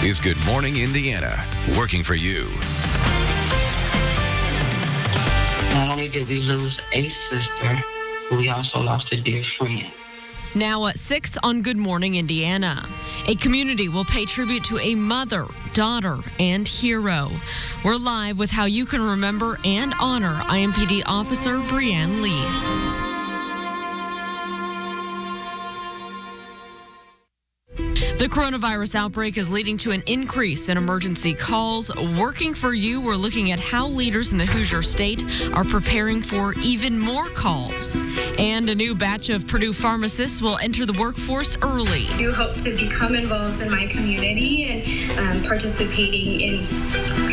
is Good Morning Indiana, working for you. Not only did we lose a sister, but we also lost a dear friend. Now at 6 on Good Morning Indiana, a community will pay tribute to a mother, daughter, and hero. We're live with how you can remember and honor IMPD officer Brianne Leith. The coronavirus outbreak is leading to an increase in emergency calls. Working for you, we're looking at how leaders in the Hoosier State are preparing for even more calls. And a new batch of Purdue pharmacists will enter the workforce early. I do hope to become involved in my community and participating in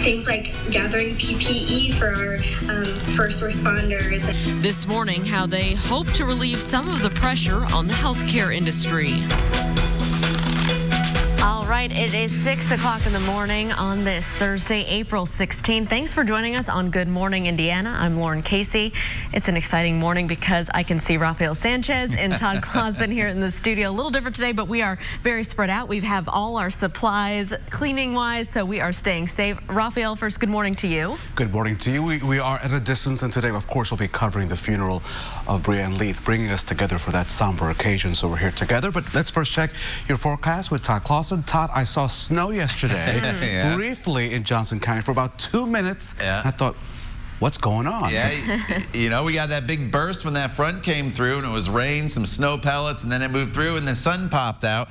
things like gathering PPE for our first responders. This morning, how they hope to relieve some of the pressure on the healthcare industry. All right, it is 6 o'clock in the morning on this Thursday, April 16th. Thanks for joining us on Good Morning Indiana. I'm Lauren Casey. It's an exciting morning because I can see Rafael Sanchez and Todd Clausen here in the studio. A little different today, but we are very spread out. We have all our supplies cleaning-wise, so we are staying safe. Rafael, first, good morning to you. Good morning to you. We are at a distance, and today, of course, we'll be covering the funeral of Brianne Leith, bringing us together for that somber occasion, so we're here together. But let's first check your forecast with Todd Clausen. Todd, I saw snow yesterday, briefly in Johnson County for about 2 minutes. I thought, what's going on? Yeah, you know, we got that big burst when that front came through, and it was rain, some snow pellets, and then it moved through, and the sun popped out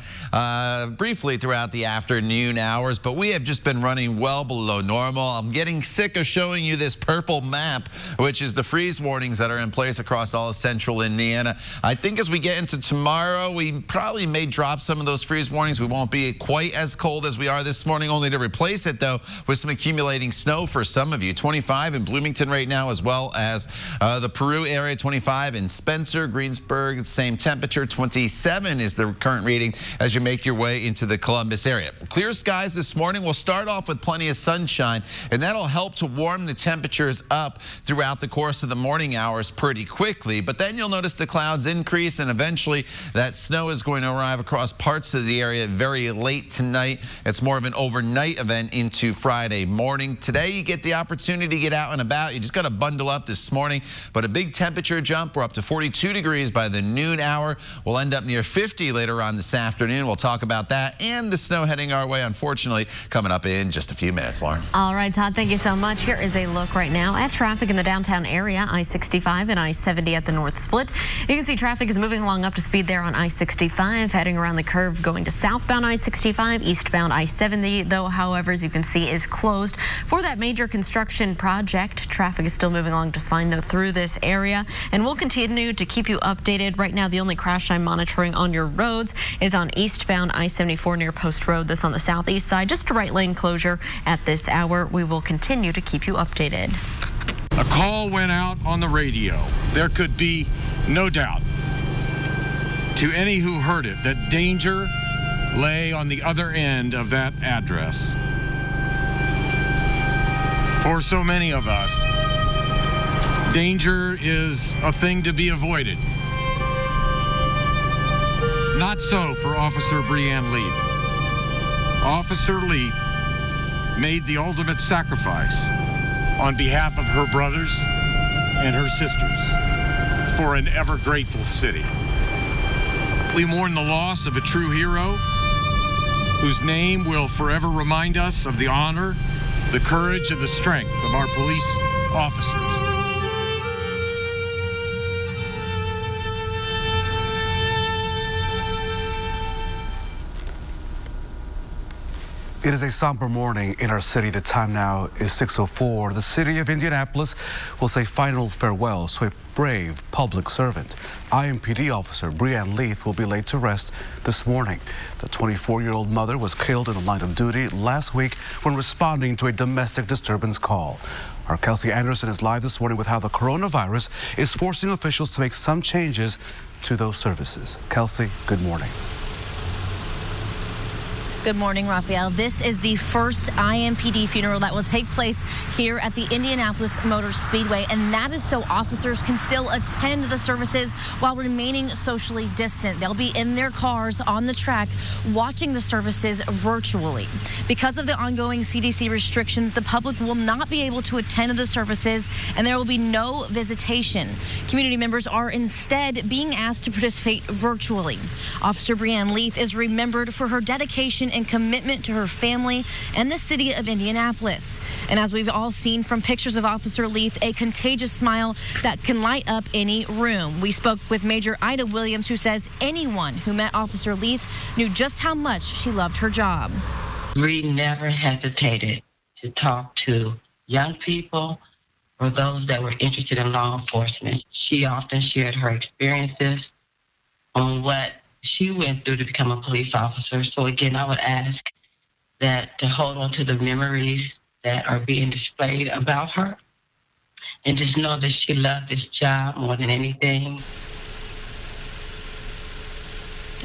briefly throughout the afternoon hours, but we have just been running well below normal. I'm getting sick of showing you this purple map, which is the freeze warnings that are in place across all of central Indiana. I think as we get into tomorrow, we probably may drop some of those freeze warnings. We won't be quite as cold as we are this morning, only to replace it, though, with some accumulating snow for some of you. 25 in Bloomington right now, as well as the Purdue area, 25 in Spencer, Greensburg, same temperature. 27 is the current reading as you make your way into the Columbus area. Clear skies this morning. We'll start off with plenty of sunshine, and that'll help to warm the temperatures up throughout the course of the morning hours pretty quickly. But then you'll notice the clouds increase, and eventually that snow is going to arrive across parts of the area very late tonight. It's more of an overnight event into Friday morning. Today, you get the opportunity to get out and about. You just got to bundle up this morning, but a big temperature jump. We're up to 42 degrees by the noon hour. We'll end up near 50 later on this afternoon. We'll talk about that and the snow heading our way, unfortunately, coming up in just a few minutes, Lauren. All right, Todd, thank you so much. Here is a look right now at traffic in the downtown area, I-65 and I-70 at the North Split. You can see traffic is moving along up to speed there on I-65, heading around the curve going to southbound I-65, eastbound I-70, though, however, as you can see, is closed for that major construction project. Traffic is still moving along just fine, though, through this area, and we'll continue to keep you updated. Right now, the only crash I'm monitoring on your roads is on eastbound I-74 near Post Road. This on the southeast side, just a right lane closure at this hour. We will continue to keep you updated. A call went out on the radio. There could be no doubt to any who heard it that danger lay on the other end of that address. For so many of us, danger is a thing to be avoided. Not so for Officer Brianne Leith. Officer Leith made the ultimate sacrifice on behalf of her brothers and her sisters for an ever grateful city. We mourn the loss of a true hero whose name will forever remind us of the honor, the courage, and the strength of our police officers. It is a somber morning in our city. The time now is 6:04. The city of Indianapolis will say final farewell to a brave public servant. IMPD officer Brianne Leith will be laid to rest this morning. The 24-year-old mother was killed in the line of duty last week when responding to a domestic disturbance call. Our Kelsey Anderson is live this morning with how the coronavirus is forcing officials to make some changes to those services. Kelsey, good morning. Good morning, Raphael. This is the first IMPD funeral that will take place here at the Indianapolis Motor Speedway, and that is so officers can still attend the services while remaining socially distant. They'll be in their cars on the track watching the services virtually. Because of the ongoing CDC restrictions, the public will not be able to attend the services, and there will be no visitation. Community members are instead being asked to participate virtually. Officer Brianne Leith is remembered for her dedication and commitment to her family and the city of Indianapolis. And as we've all seen from pictures of Officer Leith, a contagious smile that can light up any room. We spoke with Major Ida Williams, who says anyone who met Officer Leith knew just how much she loved her job. We never hesitated to talk to young people or those that were interested in law enforcement. She often shared her experiences on what she went through to become a police officer. So again, I would ask that to hold on to the memories that are being displayed about her and just know that she loved this job more than anything.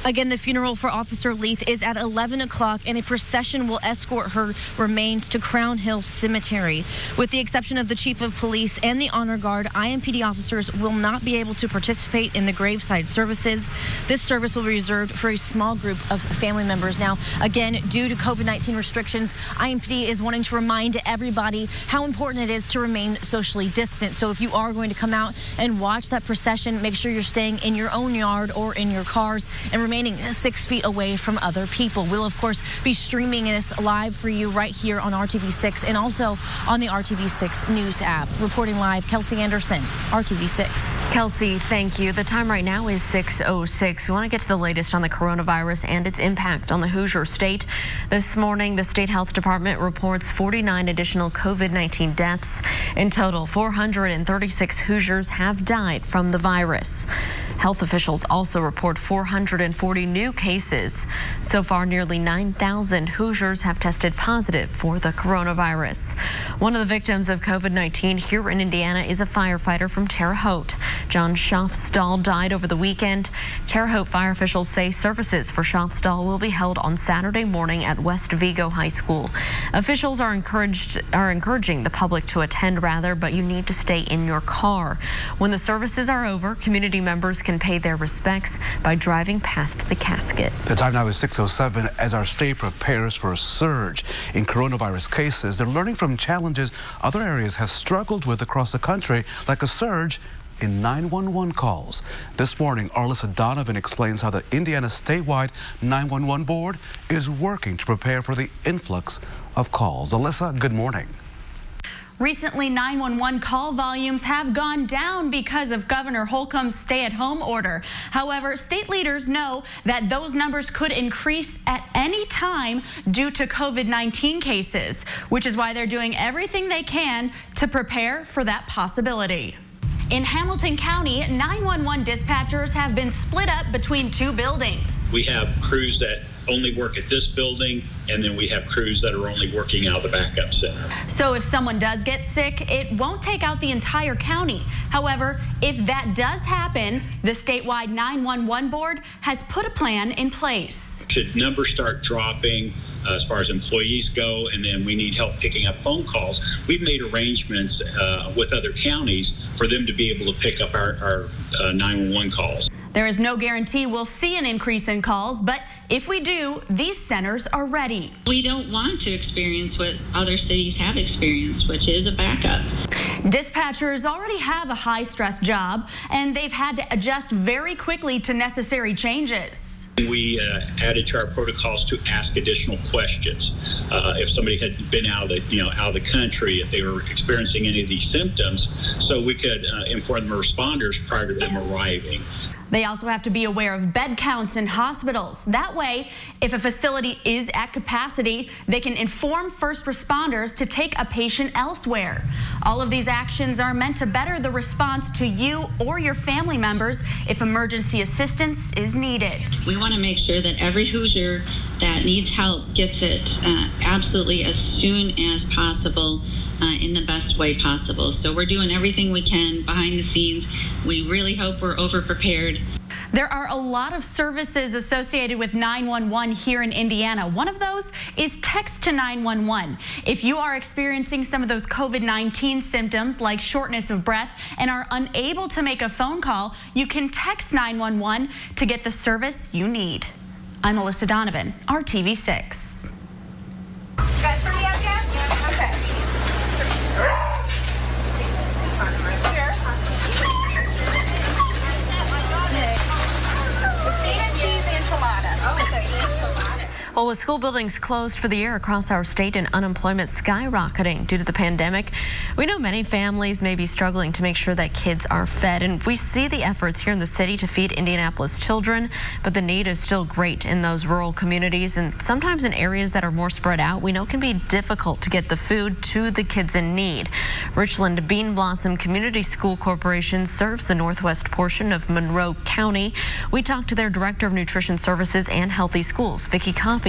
Again, the funeral for Officer Leith is at 11 o'clock, and a procession will escort her remains to Crown Hill Cemetery. With the exception of the Chief of Police and the Honor Guard, IMPD officers will not be able to participate in the graveside services. This service will be reserved for a small group of family members. Now, again, due to COVID-19 restrictions, IMPD is wanting to remind everybody how important it is to remain socially distant. So if you are going to come out and watch that procession, make sure you're staying in your own yard or in your cars and remaining 6 feet away from other people. We'll, of course, be streaming this live for you right here on RTV6 and also on the RTV6 News app. Reporting live, Kelsey Anderson, RTV6. Kelsey, thank you. The time right now is 6:06. We want to get to the latest on the coronavirus and its impact on the Hoosier State. This morning, the State Health Department reports 49 additional COVID-19 deaths. In total, 436 Hoosiers have died from the virus. Health officials also report 440 new cases. So far, nearly 9,000 Hoosiers have tested positive for the coronavirus. One of the victims of COVID-19 here in Indiana is a firefighter from Terre Haute. John Schaafstal died over the weekend. Terre Haute fire officials say services for Schaafstal will be held on Saturday morning at West Vigo High School. Officials are encouraging the public to attend but you need to stay in your car. When the services are over, community members can pay their respects by driving past the casket. The time now is 6:07. As our state prepares for a surge in coronavirus cases, they're learning from challenges other areas have struggled with across the country, like a surge in 911 calls. This morning, Arlissa Donovan explains how the Indiana statewide 911 board is working to prepare for the influx of calls. Alyssa, good morning. Recently, 911 call volumes have gone down because of Governor Holcomb's stay-at-home order. However, state leaders know that those numbers could increase at any time due to COVID-19 cases, which is why they're doing everything they can to prepare for that possibility. In Hamilton County, 911 dispatchers have been split up between two buildings. We have crews that only work at this building, and then we have crews that are only working out of the backup center. So if someone does get sick, it won't take out the entire county. However, if that does happen, the statewide 911 board has put a plan in place. Should numbers start dropping as far as employees go, and then we need help picking up phone calls, we've made arrangements with other counties for them to be able to pick up our 911 calls. There is no guarantee we'll see an increase in calls, but if we do, these centers are ready. We don't want to experience what other cities have experienced, which is a backup. Dispatchers already have a high-stress job, and they've had to adjust very quickly to necessary changes. We added to our protocols to ask additional questions. If somebody had been out of the country, if they were experiencing any of these symptoms, so we could inform the responders prior to them arriving. They also have to be aware of bed counts in hospitals. That way, if a facility is at capacity, they can inform first responders to take a patient elsewhere. All of these actions are meant to better the response to you or your family members if emergency assistance is needed. We want to make sure that every Hoosier that needs help gets it absolutely as soon as possible. In the best way possible. So we're doing everything we can behind the scenes. We really hope we're over prepared. There are a lot of services associated with 911 here in Indiana. One of those is text to 911. If you are experiencing some of those COVID-19 symptoms like shortness of breath and are unable to make a phone call, you can text 911 to get the service you need. I'm Melissa Donovan, RTV6. Got 3 up yet? Okay. Well, with school buildings closed for the year across our state and unemployment skyrocketing due to the pandemic, we know many families may be struggling to make sure that kids are fed. And we see the efforts here in the city to feed Indianapolis children, but the need is still great in those rural communities. And sometimes in areas that are more spread out, we know it can be difficult to get the food to the kids in need. Richland Bean Blossom Community School Corporation serves the northwest portion of Monroe County. We talked to their Director of Nutrition Services and Healthy Schools, Vicki Coffey.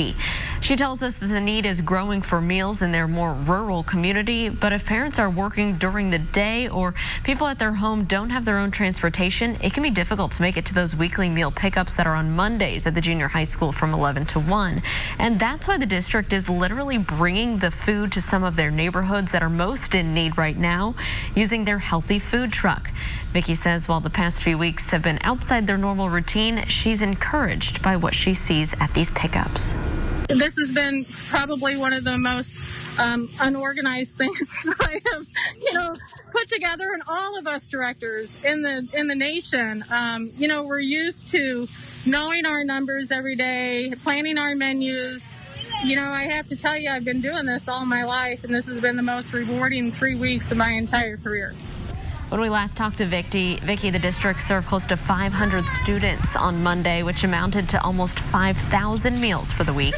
She tells us that the need is growing for meals in their more rural community, but if parents are working during the day or people at their home don't have their own transportation, it can be difficult to make it to those weekly meal pickups that are on Mondays at the junior high school from 11 to 1. And that's why the district is literally bringing the food to some of their neighborhoods that are most in need right now using their healthy food truck. Vicki says while the past few weeks have been outside their normal routine, she's encouraged by what she sees at these pickups. This has been probably one of the most unorganized things I have, put together, and all of us directors in the nation. We're used to knowing our numbers every day, planning our menus. I have to tell you, I've been doing this all my life, and this has been the most rewarding 3 weeks of my entire career. When we last talked to Vicki, the district served close to 500 students on Monday, which amounted to almost 5,000 meals for the week.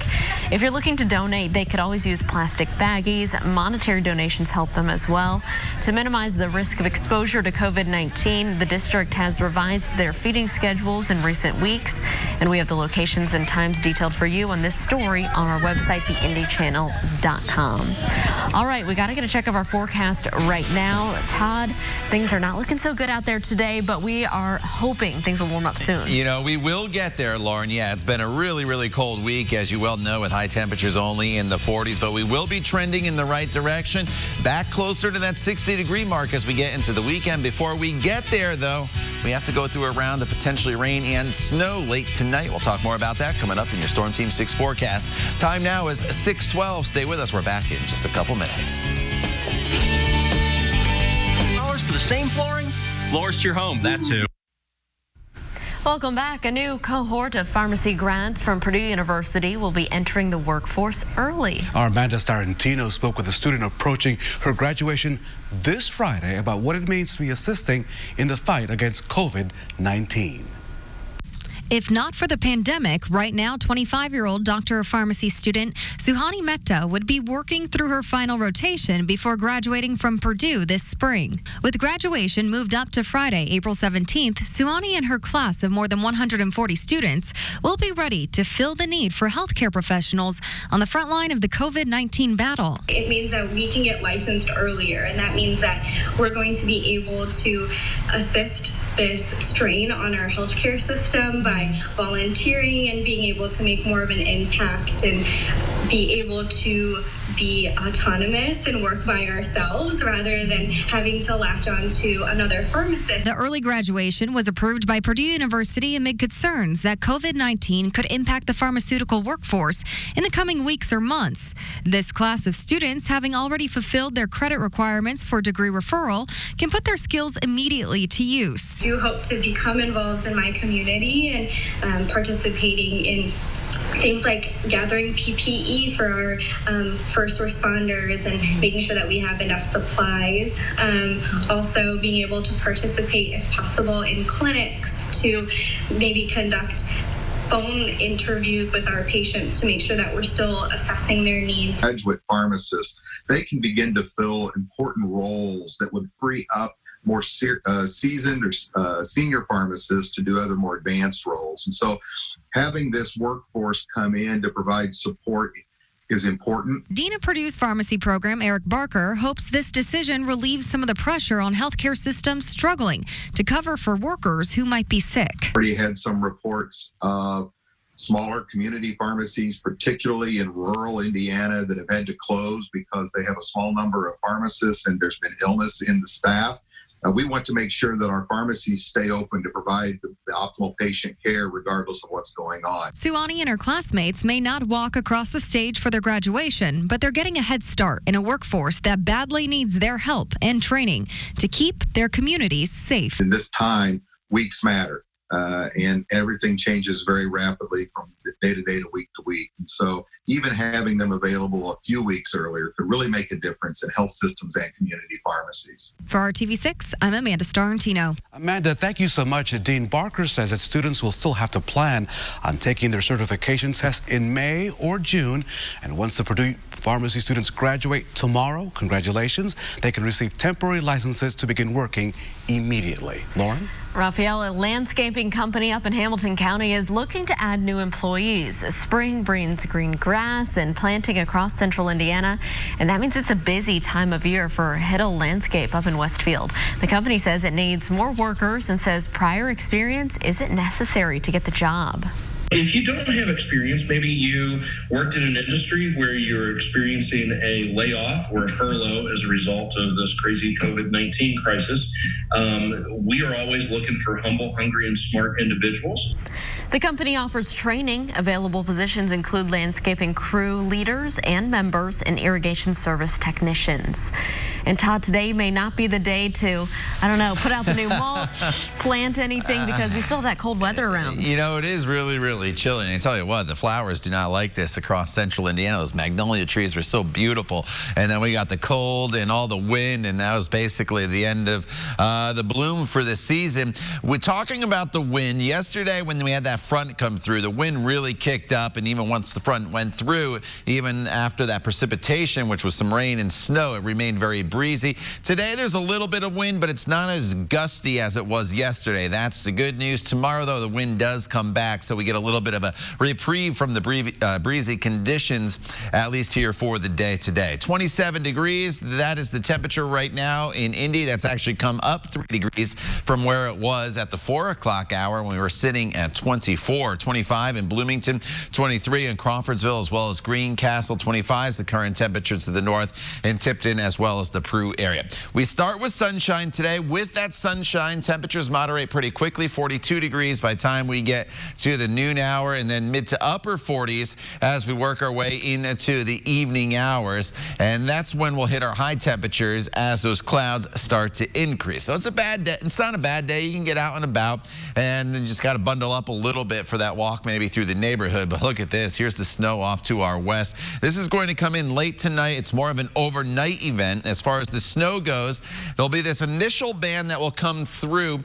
If you're looking to donate, they could always use plastic baggies. Monetary donations help them as well. To minimize the risk of exposure to COVID-19, the district has revised their feeding schedules in recent weeks, and we have the locations and times detailed for you on this story on our website, theindychannel.com. All right, we got to get a check of our forecast right now. Todd, things are not looking so good out there today, but we are hoping things will warm up soon. We will get there, Lauren. Yeah, it's been a really, really cold week, as you well know, with high temperatures only in the 40s, but we will be trending in the right direction, back closer to that 60-degree mark as we get into the weekend. Before we get there, though, we have to go through a round of potentially rain and snow late tonight. We'll talk more about that coming up in your Storm Team 6 forecast. Time now is 6:12. Stay with us. We're back in just a couple minutes. For the same flooring? Floors to your home, that's who. Welcome back. A new cohort of pharmacy grads from Purdue University will be entering the workforce early. Our Amanda Starantino spoke with a student approaching her graduation this Friday about what it means to be assisting in the fight against COVID-19. If not for the pandemic, right now, 25-year-old Doctor of Pharmacy student Suhani Mehta would be working through her final rotation before graduating from Purdue this spring. With graduation moved up to Friday, April 17th, Suhani and her class of more than 140 students will be ready to fill the need for healthcare professionals on the front line of the COVID-19 battle. It means that we can get licensed earlier, and that means that we're going to be able to assist this strain on our healthcare system by volunteering and being able to make more of an impact and be able to be autonomous and work by ourselves rather than having to latch on to another pharmacist. The early graduation was approved by Purdue University amid concerns that COVID-19 could impact the pharmaceutical workforce in the coming weeks or months. This class of students, having already fulfilled their credit requirements for degree referral, can put their skills immediately to use. I do hope to become involved in my community and participating in things like gathering PPE for our first responders and making sure that we have enough supplies. Also being able to participate, if possible, in clinics to maybe conduct phone interviews with our patients to make sure that we're still assessing their needs. Graduate pharmacists, they can begin to fill important roles that would free up more seasoned or senior pharmacists to do other more advanced roles. And so having this workforce come in to provide support is important. Dean of Purdue's pharmacy program, Eric Barker, hopes this decision relieves some of the pressure on healthcare systems struggling to cover for workers who might be sick. Already had some reports of smaller community pharmacies, particularly in rural Indiana, that have had to close because they have a small number of pharmacists and there's been illness in the staff. We want to make sure that our pharmacies stay open to provide the optimal patient care regardless of what's going on. Suhani and her classmates may not walk across the stage for their graduation, but they're getting a head start in a workforce that badly needs their help and training to keep their communities safe. In this time, weeks matter. And everything changes very rapidly from day to day to week to week. And so even having them available a few weeks earlier could really make a difference in health systems and community pharmacies. For RTV6, I'm Amanda Starantino. Amanda, thank you so much. Dean Barker says that students will still have to plan on taking their certification test in May or June. And once the Purdue pharmacy students graduate tomorrow, congratulations, they can receive temporary licenses to begin working immediately. Lauren? Raphael, a landscaping company up in Hamilton County, is looking to add new employees. Spring brings green grass and planting across central Indiana, and that means it's a busy time of year for Hiddle Landscape up in Westfield. The company says it needs more workers and says prior experience isn't necessary to get the job. If you don't have experience, maybe you worked in an industry where you're experiencing a layoff or a furlough as a result of this crazy COVID-19 crisis, we are always looking for humble, hungry, and smart individuals. The company offers training. Available positions include landscaping crew leaders and members and irrigation service technicians. And Todd, today may not be the day to, put out the new mulch, plant anything, because we still have that cold weather around. You know, it is really, really chilly. And I tell you what, the flowers do not like this across central Indiana. Those magnolia trees were so beautiful. And then we got the cold and all the wind, and that was basically the end of the bloom for the season. We're talking about the wind. Yesterday, when we had that front come through, the wind really kicked up, and even once the front went through, even after that precipitation, which was some rain and snow, it remained very breezy. Today, there's a little bit of wind, but it's not as gusty as it was yesterday. That's the good news. Tomorrow, though, the wind does come back, so we get a little bit of a reprieve from the breezy conditions, at least here for the day today. 27 degrees, that is the temperature right now in Indy. That's actually come up 3 degrees from where it was at the 4 o'clock hour when we were sitting at 24. 25 in Bloomington, 23 in Crawfordsville, as well as Greencastle. 25 is the current temperature to the north, in Tipton as well as the Prue area. We start with sunshine today. With that sunshine, temperatures moderate pretty quickly. 42 degrees by the time we get to the noon hour, and then mid to upper 40s as we work our way into the evening hours. And that's when we'll hit our high temperatures as those clouds start to increase. So it's a bad day. It's not a bad day. You can get out and about, and you just got to bundle up a little bit for that walk maybe through the neighborhood. But look at this. Here's the snow off to our west. This is going to come in late tonight. It's more of an overnight event as far as the snow goes. There'll be this initial band that will come through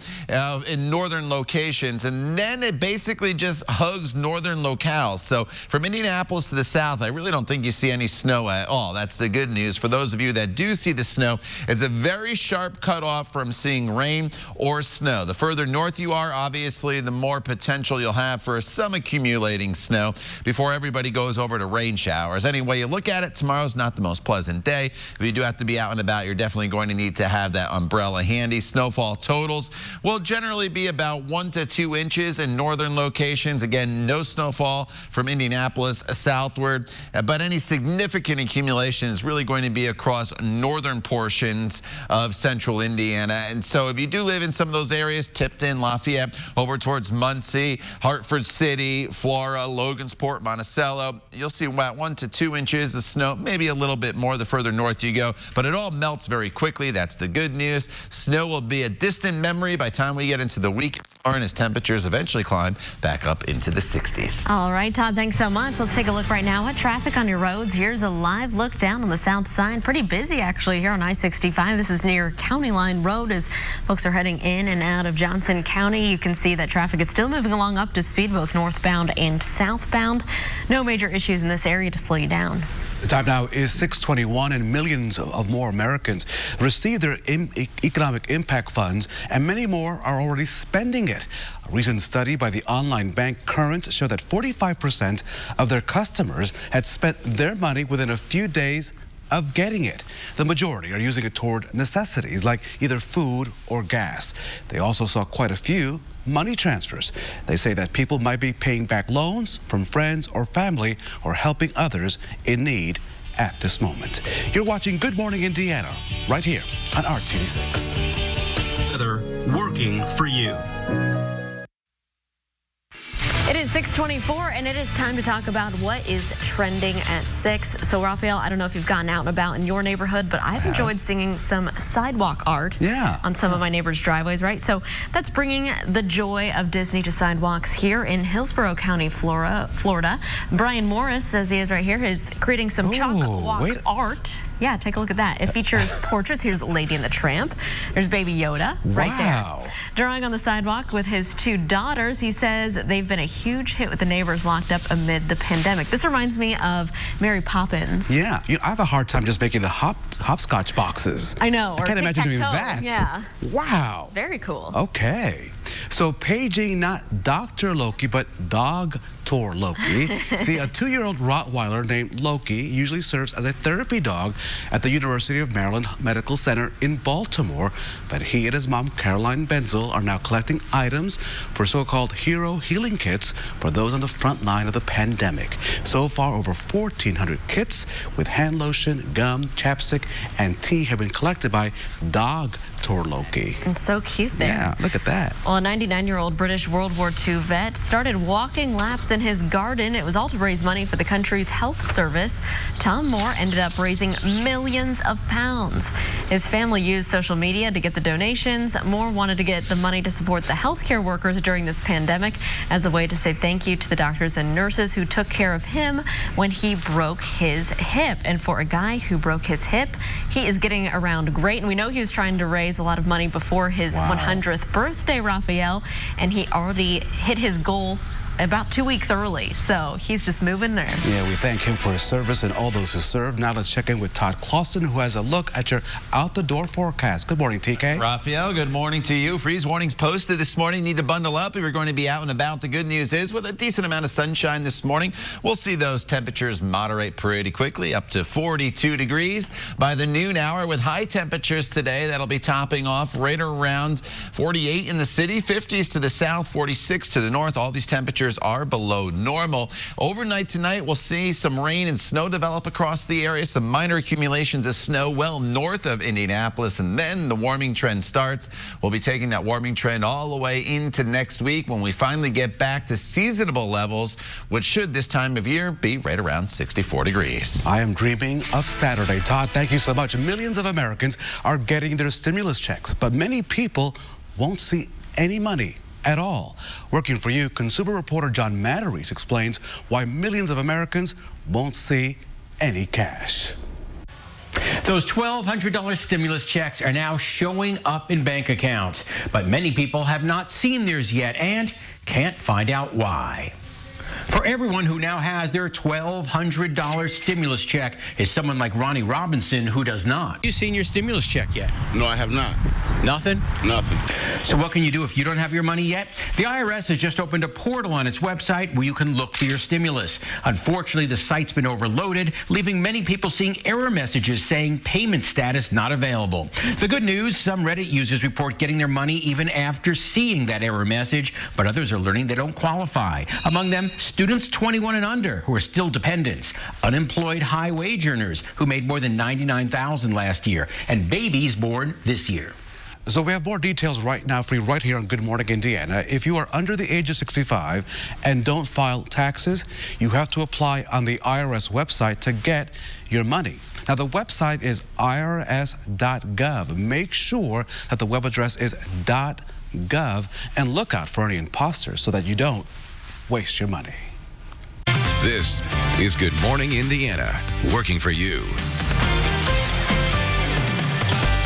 in northern locations, and then it basically just hugs northern locales. So from Indianapolis to the south, I really don't think you see any snow at all. That's the good news. For those of you that do see the snow, it's a very sharp cutoff from seeing rain or snow. The further north you are, obviously, the more potential you'll have for some accumulating snow before everybody goes over to rain showers. Any way you look at it, tomorrow's not the most pleasant day. If you do have to be out and about, you're definitely going to need to have that umbrella handy. Snowfall totals will generally be about 1 to 2 inches in northern locations. Again, no snowfall from Indianapolis southward, but any significant accumulation is really going to be across northern portions of central Indiana. And so if you do live in some of those areas, Tipton, Lafayette, over towards Muncie, Hartford City, Flora, Logansport, Monticello, you'll see about 1 to 2 inches of snow, maybe a little bit more the further north you go, but it all melts very quickly. That's the good news. Snow will be a distant memory by the time we get into the week, as temperatures eventually climb back up into the 60s. All right, Todd, thanks so much. Let's take a look right now at traffic on your roads. Here's a live look down on the south side. Pretty busy, actually, here on I-65. This is near County Line Road as folks are heading in and out of Johnson County. You can see that traffic is still moving along up to speed, both northbound and southbound. No major issues in this area to slow you down. The time now is 6:21, and millions of more Americans receive their economic impact funds, and many more are already spending it. A recent study by the online bank Current showed that 45% of their customers had spent their money within a few days of getting it. The majority are using it toward necessities like either food or gas. They also saw quite a few money transfers. They say that people might be paying back loans from friends or family or helping others in need at this moment. You're watching Good Morning Indiana right here on RTV6. Working for you. It is 6:24, and it is time to talk about what is trending at 6. So, Raphael, I don't know if you've gotten out and about in your neighborhood, but I've enjoyed seeing some sidewalk art on some of my neighbors' driveways, right? So that's bringing the joy of Disney to sidewalks here in Hillsborough County, Florida. Brian Morris, says he is right here, is creating some chalk walk art. Yeah, take a look at that. It features portraits. Here's Lady and the Tramp. There's Baby Yoda right there. Drawing on the sidewalk with his 2 daughters, he says they've been a huge hit with the neighbors locked up amid the pandemic. This reminds me of Mary Poppins. Yeah, I have a hard time just making the hopscotch boxes. I know. I can't imagine doing that. Yeah. Wow. Very cool. Okay. So paging not Dr. Loki, but Dog Tour Loki. See, a 2-year-old Rottweiler named Loki usually serves as a therapy dog at the University of Maryland Medical Center in Baltimore. But he and his mom, Caroline Benzel, are now collecting items for so-called hero healing kits for those on the front line of the pandemic. So far, over 1,400 kits with hand lotion, gum, chapstick, and tea have been collected by Dog Tour Loki. It's so cute there. Yeah, look at that. Well, a 99-year-old British World War II vet started walking laps in his garden. It was all to raise money for the country's health service. Tom Moore ended up raising millions of pounds. His family used social media to get the donations. Moore wanted to get the money to support the healthcare workers during this pandemic as a way to say thank you to the doctors and nurses who took care of him when he broke his hip. And for a guy who broke his hip, he is getting around great. And we know he was trying to raise a lot of money before his 100th birthday, Raphael, and he already hit his goal about 2 weeks early, so he's just moving there. Yeah, we thank him for his service and all those who served. Now let's check in with Todd Clausen, who has a look at your out-the-door forecast. Good morning, TK. Raphael, good morning to you. Freeze warnings posted this morning. Need to bundle up if you're going to be out and about. The good news is, with a decent amount of sunshine this morning, we'll see those temperatures moderate pretty quickly, up to 42 degrees by the noon hour, with high temperatures today. That'll be topping off right around 48 in the city, 50s to the south, 46 to the north. All these temperatures are below normal. Overnight tonight, we'll see some rain and snow develop across the area. Some minor accumulations of snow well north of Indianapolis, and then the warming trend starts. We'll be taking that warming trend all the way into next week when we finally get back to seasonable levels, which should this time of year be right around 64 degrees. I am dreaming of Saturday. Todd, thank you so much. Millions of Americans are getting their stimulus checks, but many people won't see any money at all. Working for you, consumer reporter John Matteries explains why millions of Americans won't see any cash. Those $1,200 stimulus checks are now showing up in bank accounts, but many people have not seen theirs yet and can't find out why. For everyone who now has their $1,200 stimulus check is someone like Ronnie Robinson, who does not. You seen your stimulus check yet? No, I have not. Nothing? Nothing. So what can you do if you don't have your money yet? The IRS has just opened a portal on its website where you can look for your stimulus. Unfortunately, the site's been overloaded, leaving many people seeing error messages saying payment status not available. The good news, some Reddit users report getting their money even after seeing that error message, but others are learning they don't qualify. Among them, students 21 and under who are still dependents, unemployed high-wage earners who made more than $99,000 last year, and babies born this year. So we have more details right now for you right here on Good Morning Indiana. If you are under the age of 65 and don't file taxes, you have to apply on the IRS website to get your money. Now, the website is irs.gov. Make sure that the web address is .gov and look out for any imposters so that you don't waste your money. This is Good Morning Indiana, working for you.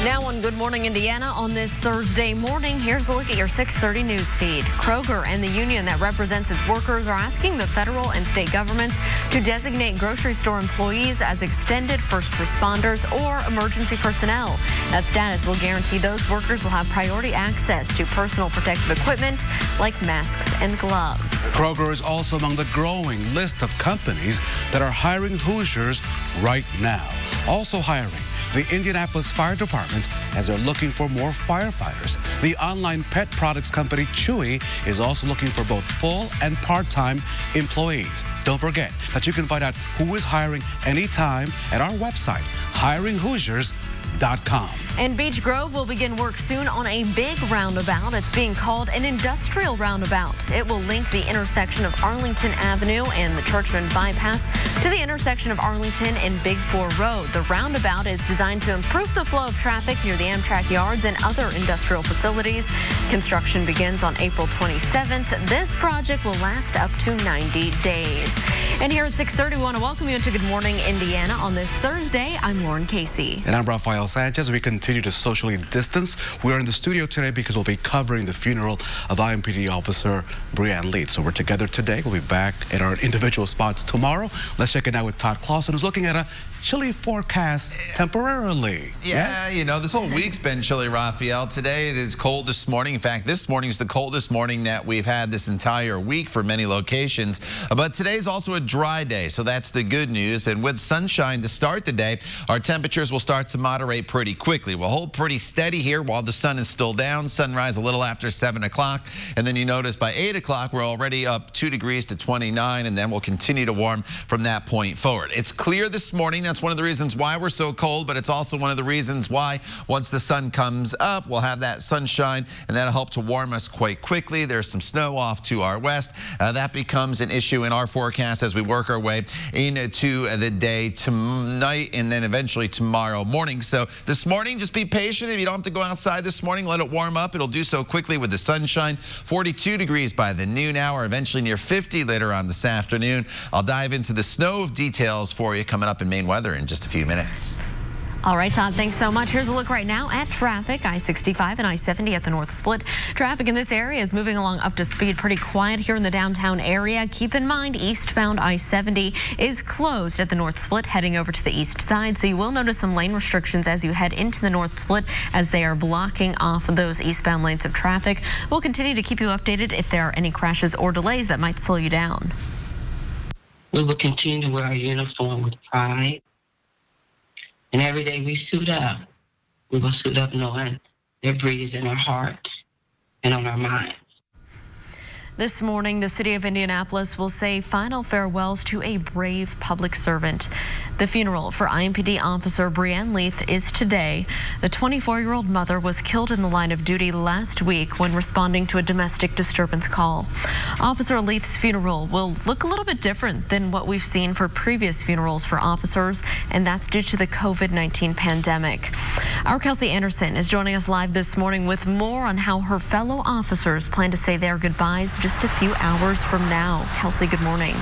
Now on Good Morning Indiana on this Thursday morning, here's a look at your 6:30 news feed. Kroger and the union that represents its workers are asking the federal and state governments to designate grocery store employees as extended first responders or emergency personnel. That status will guarantee those workers will have priority access to personal protective equipment like masks and gloves. Kroger is also among the growing list of companies that are hiring Hoosiers right now. Also hiring the Indianapolis Fire Department as they're looking for more firefighters. The online pet products company Chewy is also looking for both full and part-time employees. Don't forget that you can find out who is hiring anytime at our website, hiringhoosiers.com. And Beech Grove will begin work soon on a big roundabout. It's being called an industrial roundabout. It will link the intersection of Arlington Avenue and the Churchman Bypass to the intersection of Arlington and Big 4 Road. The roundabout is designed to improve the flow of traffic near the Amtrak yards and other industrial facilities. Construction begins on April 27th. This project will last up to 90 days. And here at 6:30, we want to welcome you into Good Morning Indiana on this Thursday. I'm Lauren Casey. And I'm Rafael Sanchez. We continue to socially distance. We are in the studio today because we'll be covering the funeral of IMPD officer Brianne Leith. So we're together today. We'll be back at our individual spots tomorrow. Let's check it out with Todd Clausen, who's looking at a chilly forecast temporarily. Yeah, yes? You know, this whole week's been chilly, Raphael. Today it is cold this morning. In fact, this morning is the coldest morning that we've had this entire week for many locations. But today's also a dry day, so that's the good news. And with sunshine to start the day, our temperatures will start to moderate pretty quickly. We'll hold pretty steady here while the sun is still down. Sunrise a little after 7 o'clock. And then you notice by 8 o'clock, we're already up 2 degrees to 29, and then we'll continue to warm from that point forward. It's clear this morning. That's one of the reasons why we're so cold, but it's also one of the reasons why once the sun comes up, we'll have that sunshine, and that'll help to warm us quite quickly. There's some snow off to our west. That becomes an issue in our forecast as we work our way into the day tonight and then eventually tomorrow morning. So this morning, just be patient. If you don't have to go outside this morning, let it warm up. It'll do so quickly with the sunshine. 42 degrees by the noon hour, eventually near 50 later on this afternoon. I'll dive into the snow details for you coming up in Maine weather in just a few minutes. All right, Todd, thanks so much. Here's a look right now at traffic. I-65 and I-70 at the North Split. Traffic in this area is moving along up to speed, pretty quiet here in the downtown area. Keep in mind, eastbound I-70 is closed at the North Split, heading over to the east side. So you will notice some lane restrictions as you head into the North Split as they are blocking off those eastbound lanes of traffic. We'll continue to keep you updated if there are any crashes or delays that might slow you down. We will continue to wear our uniform with pride. And every day we suit up. We will suit up knowing their breeze in our heart and on our minds. This morning, the city of Indianapolis will say final farewells to a brave public servant. The funeral for IMPD officer Brianne Leith is today. The 24-year-old mother was killed in the line of duty last week when responding to a domestic disturbance call. Officer Leith's funeral will look a little bit different than what we've seen for previous funerals for officers, and that's due to the COVID-19 pandemic. Our Kelsey Anderson is joining us live this morning with more on how her fellow officers plan to say their goodbyes just a few hours from now. Kelsey, good morning.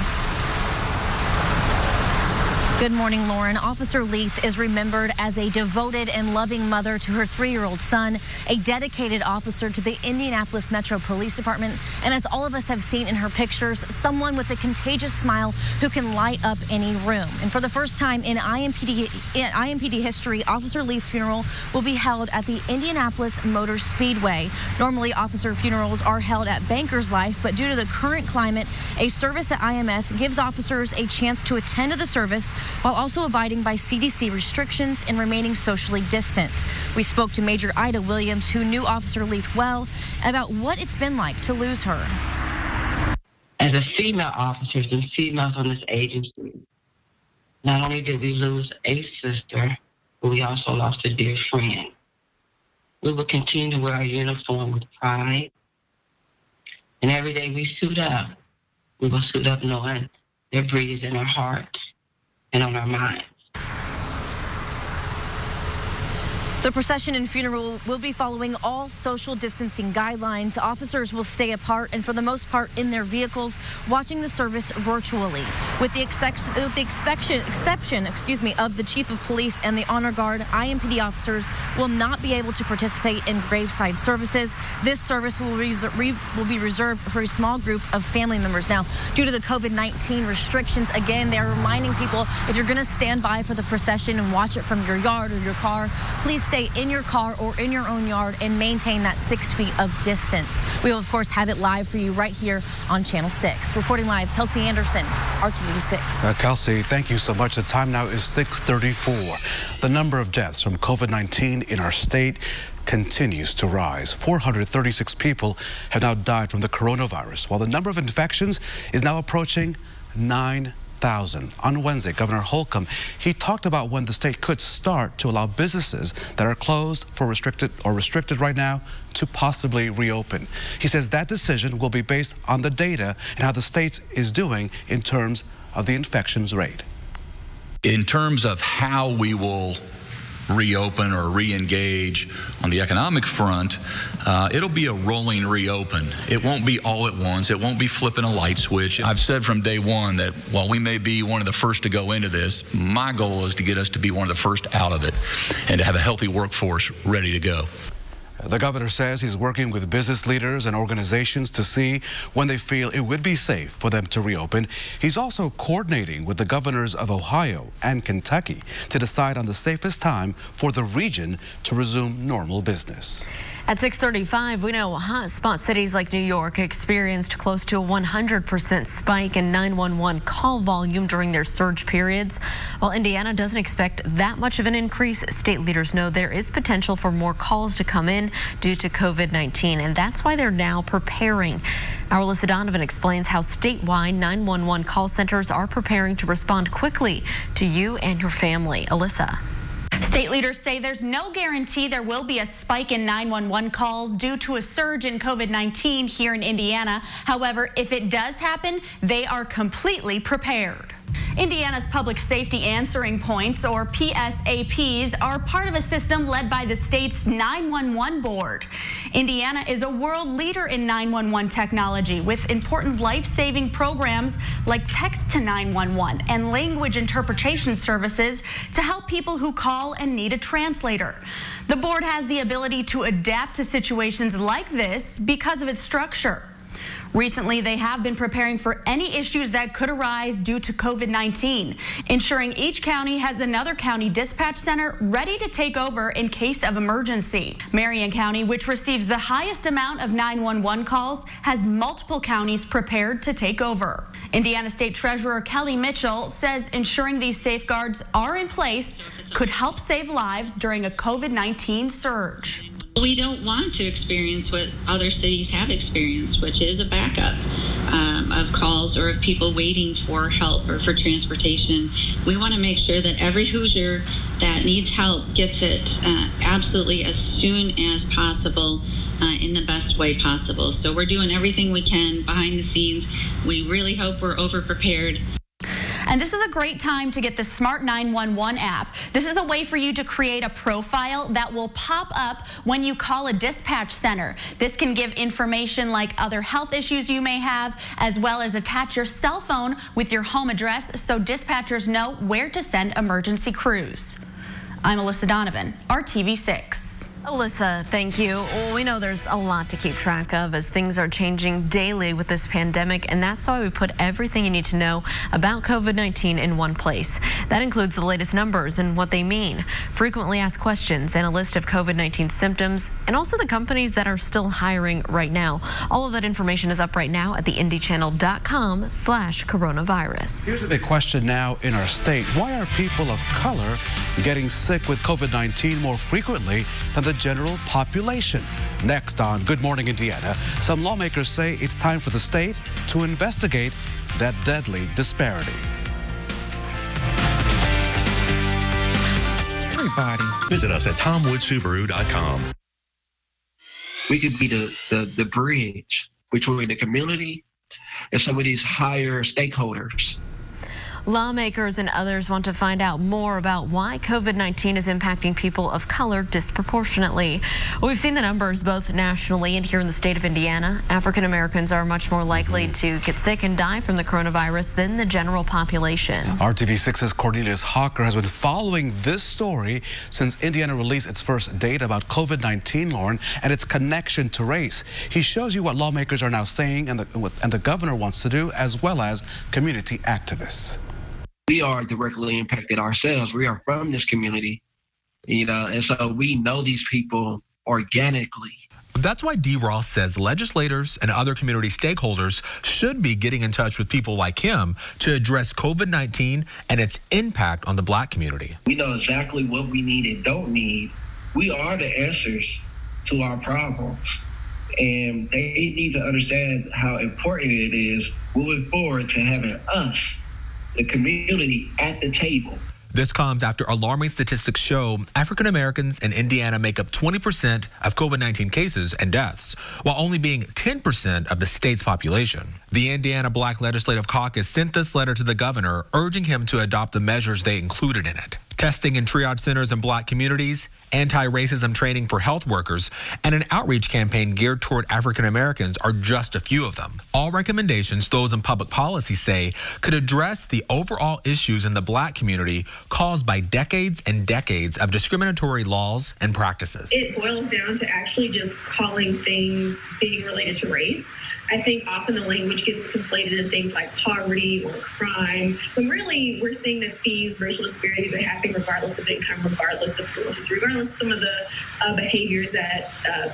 Good morning, Lauren. Officer Leith is remembered as a devoted and loving mother to her 3-year-old son, a dedicated officer to the Indianapolis Metro Police Department, and as all of us have seen in her pictures, someone with a contagious smile who can light up any room. And for the first time in IMPD history, Officer Leith's funeral will be held at the Indianapolis Motor Speedway. Normally, officer funerals are held at Bankers Life, but due to the current climate, a service at IMS gives officers a chance to attend to the service while also abiding by CDC restrictions and remaining socially distant. We spoke to Major Ida Williams, who knew Officer Leith well, about what it's been like to lose her. As a female officers and females on this agency, not only did we lose a sister, but we also lost a dear friend. We will continue to wear our uniform with pride. And every day we suit up. We will suit up knowing their breeze in our heart and on our minds. The procession and funeral will be following all social distancing guidelines. Officers will stay apart and for the most part in their vehicles, watching the service virtually. With the exception of the Chief of Police and the Honor Guard, IMPD officers will not be able to participate in graveside services. This service will be reserved for a small group of family members. Now, due to the COVID-19 restrictions, again, they're reminding people if you're going to stand by for the procession and watch it from your yard or your car, please stay in your car or in your own yard and maintain that 6 feet of distance. We will, of course, have it live for you right here on Channel 6. Reporting live, Kelsey Anderson, RTV6. Kelsey, thank you so much. The time now is 6:34. The number of deaths from COVID-19 in our state continues to rise. 436 people have now died from the coronavirus, while the number of infections is now approaching 9,000. On Wednesday, Governor Holcomb, he talked about when the state could start to allow businesses that are closed for restricted right now to possibly reopen. He says that decision will be based on the data and how the state is doing in terms of the infections rate. In terms of how we will reopen or re-engage on the economic front, it'll be a rolling reopen. It won't be all at once. It won't be flipping a light switch. I've said from day one that while we may be one of the first to go into this, my goal is to get us to be one of the first out of it and to have a healthy workforce ready to go. The governor says he's working with business leaders and organizations to see when they feel it would be safe for them to reopen. He's also coordinating with the governors of Ohio and Kentucky to decide on the safest time for the region to resume normal business. At 6:35, we know hotspot cities like New York experienced close to a 100% spike in 911 call volume during their surge periods. While Indiana doesn't expect that much of an increase, state leaders know there is potential for more calls to come in due to COVID-19, and that's why they're now preparing. Our Alyssa Donovan explains how statewide 911 call centers are preparing to respond quickly to you and your family. Alyssa. State leaders say there's no guarantee there will be a spike in 911 calls due to a surge in COVID-19 here in Indiana. However, if it does happen, they are completely prepared. Indiana's Public Safety Answering Points, or PSAPs, are part of a system led by the state's 911 board. Indiana is a world leader in 911 technology with important life-saving programs like text to 911 and language interpretation services to help people who call and need a translator. The board has the ability to adapt to situations like this because of its structure. Recently, they have been preparing for any issues that could arise due to COVID-19, ensuring each county has another county dispatch center ready to take over in case of emergency. Marion County, which receives the highest amount of 911 calls, has multiple counties prepared to take over. Indiana State Treasurer Kelly Mitchell says ensuring these safeguards are in place could help save lives during a COVID-19 surge. We don't want to experience what other cities have experienced, which is a backup of calls or of people waiting for help or for transportation. We want to make sure that every Hoosier that needs help gets it absolutely as soon as possible in the best way possible. So we're doing everything we can behind the scenes. We really hope we're over-prepared. And this is a great time to get the Smart 911 app. This is a way for you to create a profile that will pop up when you call a dispatch center. This can give information like other health issues you may have, as well as attach your cell phone with your home address so dispatchers know where to send emergency crews. I'm Alyssa Donovan, RTV6. Alyssa, thank you. Well, we know there's a lot to keep track of as things are changing daily with this pandemic, and that's why we put everything you need to know about COVID-19 in one place. That includes the latest numbers and what they mean, frequently asked questions, and a list of COVID-19 symptoms, and also the companies that are still hiring right now. All of that information is up right now at theindychannel.com/coronavirus. Here's a big question now in our state. Why are people of color getting sick with COVID-19 more frequently than the general population? Next on Good Morning Indiana, some lawmakers say it's time for the state to investigate that deadly disparity. Everybody, visit us at TomWoodSubaru.com. We could be the bridge between the community and some of these higher stakeholders. Lawmakers and others want to find out more about why COVID-19 is impacting people of color disproportionately. We've seen the numbers both nationally and here in the state of Indiana. African Americans are much more likely to get sick and die from the coronavirus than the general population. RTV6's Cornelius Hawker has been following this story since Indiana released its first data about COVID-19, Lauren, and its connection to race. He shows you what lawmakers are now saying and the governor wants to do, as well as community activists. We are directly impacted ourselves. We are from this community, and so we know these people organically. That's why D. Ross says legislators and other community stakeholders should be getting in touch with people like him to address COVID-19 and its impact on the Black community. We know exactly what we need and don't need. We are the answers to our problems, and they need to understand how important it is moving forward to having us, the community, at the table. This comes after alarming statistics show African Americans in Indiana make up 20% of COVID-19 cases and deaths, while only being 10% of the state's population. The Indiana Black Legislative Caucus sent this letter to the governor, urging him to adopt the measures they included in it. Testing in triage centers in Black communities, anti-racism training for health workers, and an outreach campaign geared toward African Americans are just a few of them. All recommendations those in public policy say could address the overall issues in the Black community caused by decades and decades of discriminatory laws and practices. It boils down to actually just calling things being related to race. I think often the language gets conflated in things like poverty or crime, when really we're seeing that these racial disparities are happening regardless of income, regardless of history, regardless of some of the behaviors that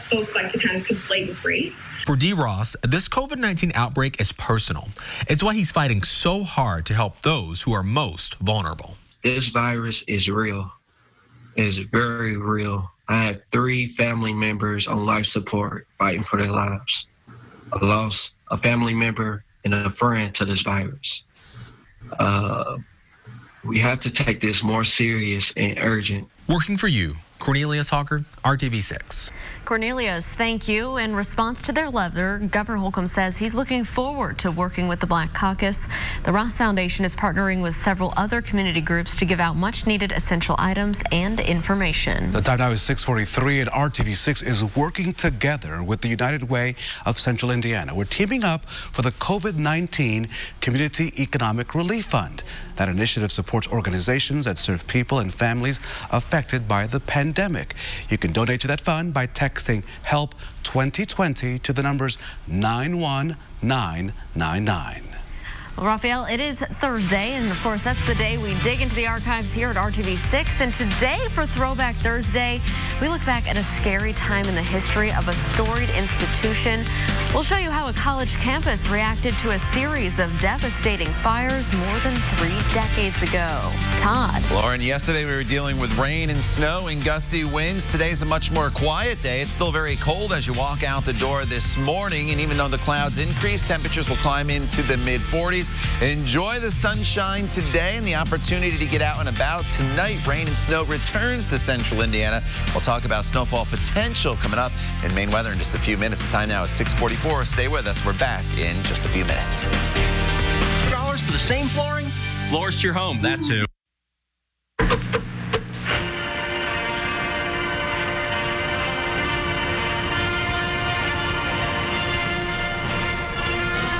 folks like to kind of conflate with race. For D. Ross, this COVID-19 outbreak is personal. It's why he's fighting so hard to help those who are most vulnerable. This virus is real. It's very real. I have 3 family members on life support fighting for their lives. I lost a family member and a friend to this virus. We have to take this more serious and urgent. Working for you, Cornelius Hawker, RTV6. Cornelius, thank you. In response to their letter, Governor Holcomb says he's looking forward to working with the Black Caucus. The Ross Foundation is partnering with several other community groups to give out much-needed essential items and information. The time now is 6:43, and RTV6 is working together with the United Way of Central Indiana. We're teaming up for the COVID-19 Community Economic Relief Fund. That initiative supports organizations that serve people and families affected by the pandemic. You can donate to that fund by texting HELP 2020 to the numbers 91999. Well, Raphael, it is Thursday, and of course, that's the day we dig into the archives here at RTV6. And today, for Throwback Thursday, we look back at a scary time in the history of a storied institution. We'll show you how a college campus reacted to a series of devastating fires more than 3 decades ago. Todd. Lauren, yesterday we were dealing with rain and snow and gusty winds. Today's a much more quiet day. It's still very cold as you walk out the door this morning, and even though the clouds increase, temperatures will climb into the mid-40s. Enjoy the sunshine today and the opportunity to get out and about. Tonight, rain and snow returns to central Indiana. We'll talk about snowfall potential coming up in Maine weather in just a few minutes. The time now is 6:44. Stay with us. We're back in just a few minutes. $2 for the same flooring? Floors to your home, that too.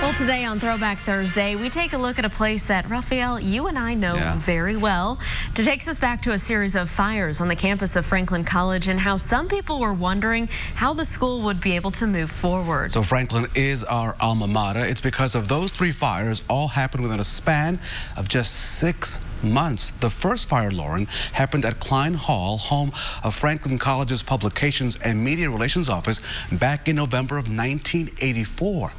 Well, today on Throwback Thursday, we take a look at a place that, Raphael, you and I know very well. It takes us back to a series of fires on the campus of Franklin College and how some people were wondering how the school would be able to move forward. So Franklin is our alma mater. It's because of those 3 fires all happened within a span of just 6 months. The first fire, Lauren, happened at Klein Hall, home of Franklin College's Publications and Media Relations Office, back in November of 1984.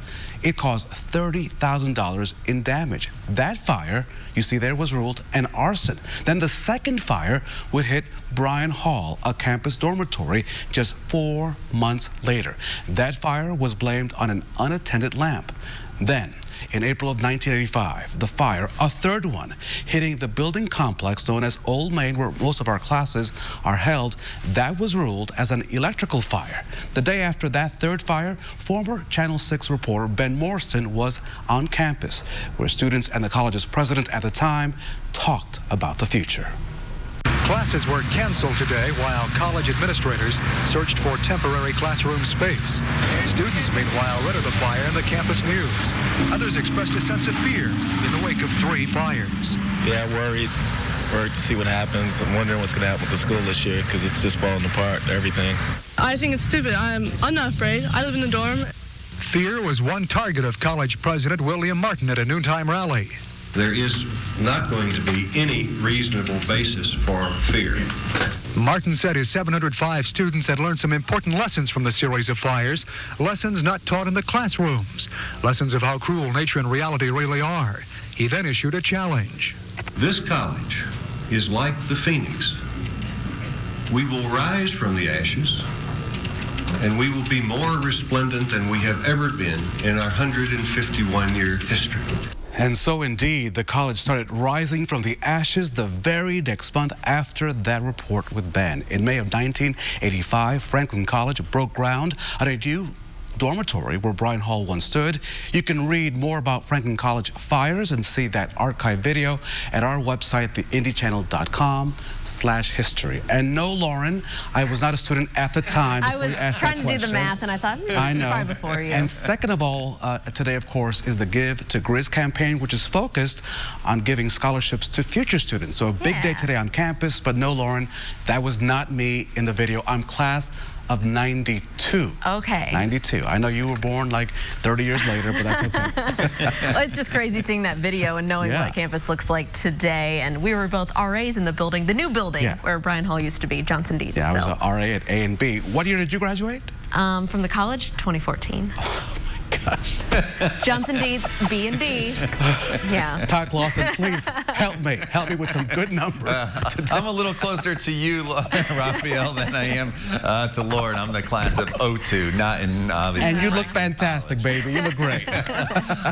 It caused $30,000 in damage. That fire, you see there, was ruled an arson. Then the second fire would hit Bryan Hall, a campus dormitory, just 4 months later. That fire was blamed on an unattended lamp. Then, in April of 1985, the fire, a third one, hitting the building complex known as Old Main, where most of our classes are held, that was ruled as an electrical fire. The day after that third fire, former Channel 6 reporter Ben Morstan was on campus, where students and the college's president at the time talked about the future. Classes were canceled today while college administrators searched for temporary classroom space. Students, meanwhile, read of the fire in the campus news. Others expressed a sense of fear in the wake of 3 fires. Yeah, worried to see what happens. I'm wondering what's going to happen with the school this year because it's just falling apart, everything. I think it's stupid. I'm not afraid. I live in the dorm. Fear was one target of college president William Martin at a noontime rally. There is not going to be any reasonable basis for fear. Martin said his 705 students had learned some important lessons from the series of fires, lessons not taught in the classrooms, lessons of how cruel nature and reality really are. He then issued a challenge. This college is like the phoenix. We will rise from the ashes, and we will be more resplendent than we have ever been in our 151-year history. And so indeed, the college started rising from the ashes the very next month after that report with Ben. In May of 1985, Franklin College broke ground on a new dormitory where Bryan Hall once stood. You can read more about Franklin College fires and see that archive video at our website, theindychannel.com/history. And no, Lauren, I was not a student at the time. I was trying to do the math, and I thought, I know. Far before you. And second of all, today, of course, is the Give to Grizz campaign, which is focused on giving scholarships to future students. So a big day today on campus, but no, Lauren, that was not me in the video. I'm class of 92. Okay. 92. I know you were born like 30 years later, but that's okay. Well, it's just crazy seeing that video and knowing what campus looks like today. And we were both RAs in the building, the new building where Bryan Hall used to be, Johnson Deeds. Yeah, I was an RA at A and B. What year did you graduate? From the college, 2014. Gosh. Johnson Deeds, B and D. Yeah. Todd Clausen, please help me. Help me with some good numbers. I'm a little closer to you, Raphael, than I am to Lauren. I'm the class of 02, not in obviously. And you look fantastic, baby. You look great.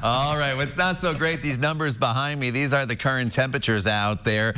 All right, what's not so great, these numbers behind me, these are the current temperatures out there.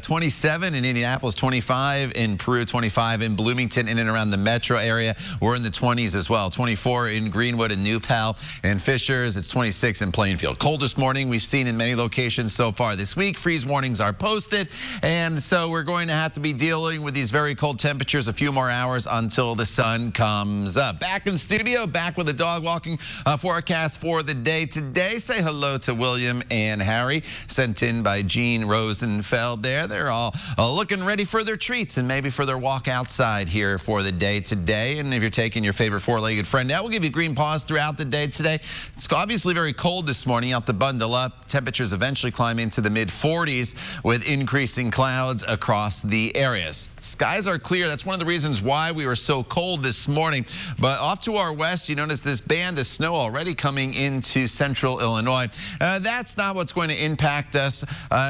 27 in Indianapolis, 25 in Peru, 25 in Bloomington, in and around the metro area. We're in the 20s as well. 24 in Greenwood and New Pal. And Fishers, it's 26 in Plainfield. Coldest morning we've seen in many locations so far this week. Freeze warnings are posted, and so we're going to have to be dealing with these very cold temperatures a few more hours until the sun comes up. Back in studio, back with a dog walking forecast for the day today. Say hello to William and Harry, sent in by Jean Rosenfeld there. They're all looking ready for their treats and maybe for their walk outside here for the day today. And if you're taking your favorite four-legged friend out, we'll give you green paws throughout the day today. It's obviously very cold this morning. You have to bundle up. Temperatures eventually climb into the mid-40s with increasing clouds across the areas. Skies are clear. That's one of the reasons why we were so cold this morning. But off to our west, you notice this band of snow already coming into central Illinois. That's not what's going to impact us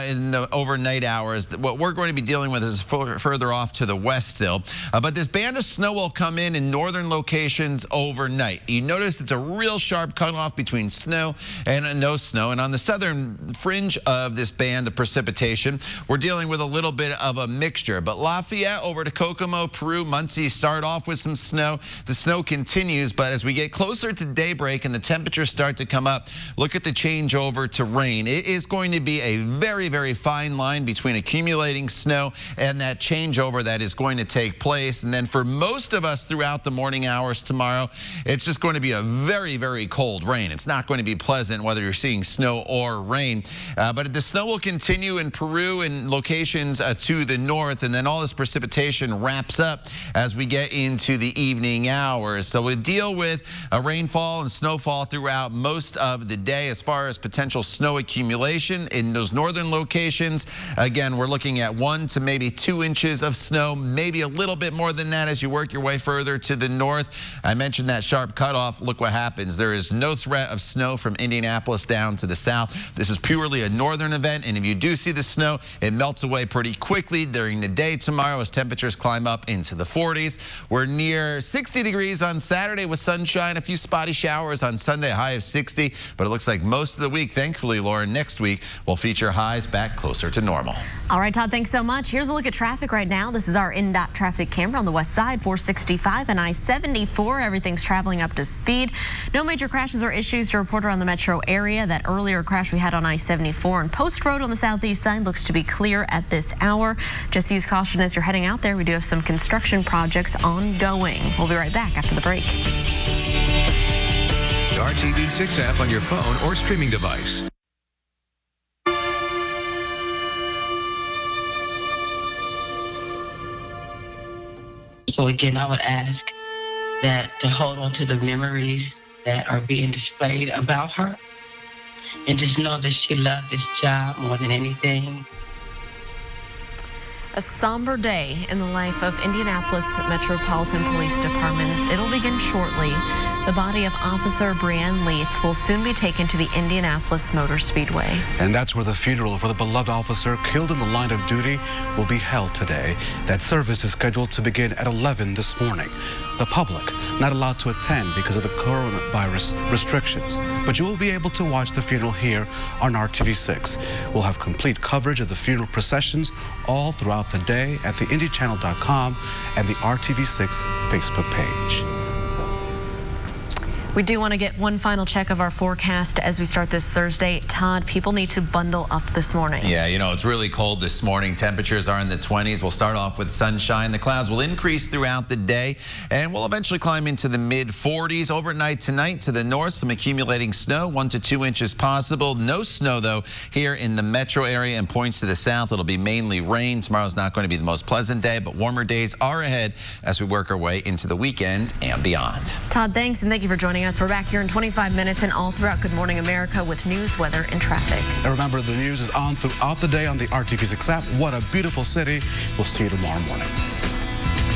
in the overnight hours. What we're going to be dealing with is further off to the west still. But this band of snow will come in northern locations overnight. You notice it's a real sharp cutoff between snow and no snow. And on the southern fringe of this band of precipitation, we're dealing with a little bit of a mixture. But Lafayette over to Kokomo, Peru, Muncie start off with some snow. The snow continues, but as we get closer to daybreak and the temperatures start to come up, look at the changeover to rain. It is going to be a very, very fine line between accumulating snow and that changeover that is going to take place. And then for most of us throughout the morning hours tomorrow, it's just going to be a very, very cold rain. It's not going to be pleasant whether you're seeing snow or rain. But the snow will continue in Peru and locations to the north, and then all this precipitation wraps up as we get into the evening hours. So we deal with a rainfall and snowfall throughout most of the day. As far as potential snow accumulation in those northern locations, again, we're looking at 1 to maybe 2 inches of snow, maybe a little bit more than that as you work your way further to the north. I mentioned that sharp cutoff. Look what happens. There There is no threat of snow from Indianapolis down to the south. This is purely a northern event, and if you do see the snow, it melts away pretty quickly during the day tomorrow as temperatures climb up into the 40s. We're near 60 degrees on Saturday with sunshine, a few spotty showers on Sunday, a high of 60, but it looks like most of the week, thankfully, Lauren, next week will feature highs back closer to normal. All right, Todd, thanks so much. Here's a look at traffic right now. This is our INDOT traffic camera on the west side, 465 and I-74. Everything's traveling up to speed. No major crashes or issues to report around the metro area. That earlier crash we had on I-74 and Post Road on the southeast side looks to be clear at this hour. Just use caution as you're heading out there. We do have some construction projects ongoing. We'll be right back after the break. The RTV6 app on your phone or streaming device. So again, I would ask that to hold on to the memories that are being displayed about her, and just know that she loved this job more than anything. A somber day in the life of Indianapolis Metropolitan Police Department. It'll begin shortly. The body of Officer Brianne Leith will soon be taken to the Indianapolis Motor Speedway. And that's where the funeral for the beloved officer killed in the line of duty will be held today. That service is scheduled to begin at 11 this morning. The public not allowed to attend because of the coronavirus restrictions, but you will be able to watch the funeral here on RTV6. We'll have complete coverage of the funeral processions all throughout the day at the IndyChannel.com and the RTV6 Facebook page. We do want to get one final check of our forecast as we start this Thursday. Todd, people need to bundle up this morning. Yeah, you know, it's really cold this morning. Temperatures are in the 20s. We'll start off with sunshine. The clouds will increase throughout the day, and we'll eventually climb into the mid-40s. Overnight tonight to the north, some accumulating snow, 1 to 2 inches possible. No snow, though, here in the metro area, and points to the south. It'll be mainly rain. Tomorrow's not going to be the most pleasant day, but warmer days are ahead as we work our way into the weekend and beyond. Todd, thanks, and thank you for joining us. We're back here in 25 minutes and all throughout Good Morning America with news, weather, and traffic. And remember, the news is on throughout the day on the RTV6 app. What a beautiful city. We'll see you tomorrow morning.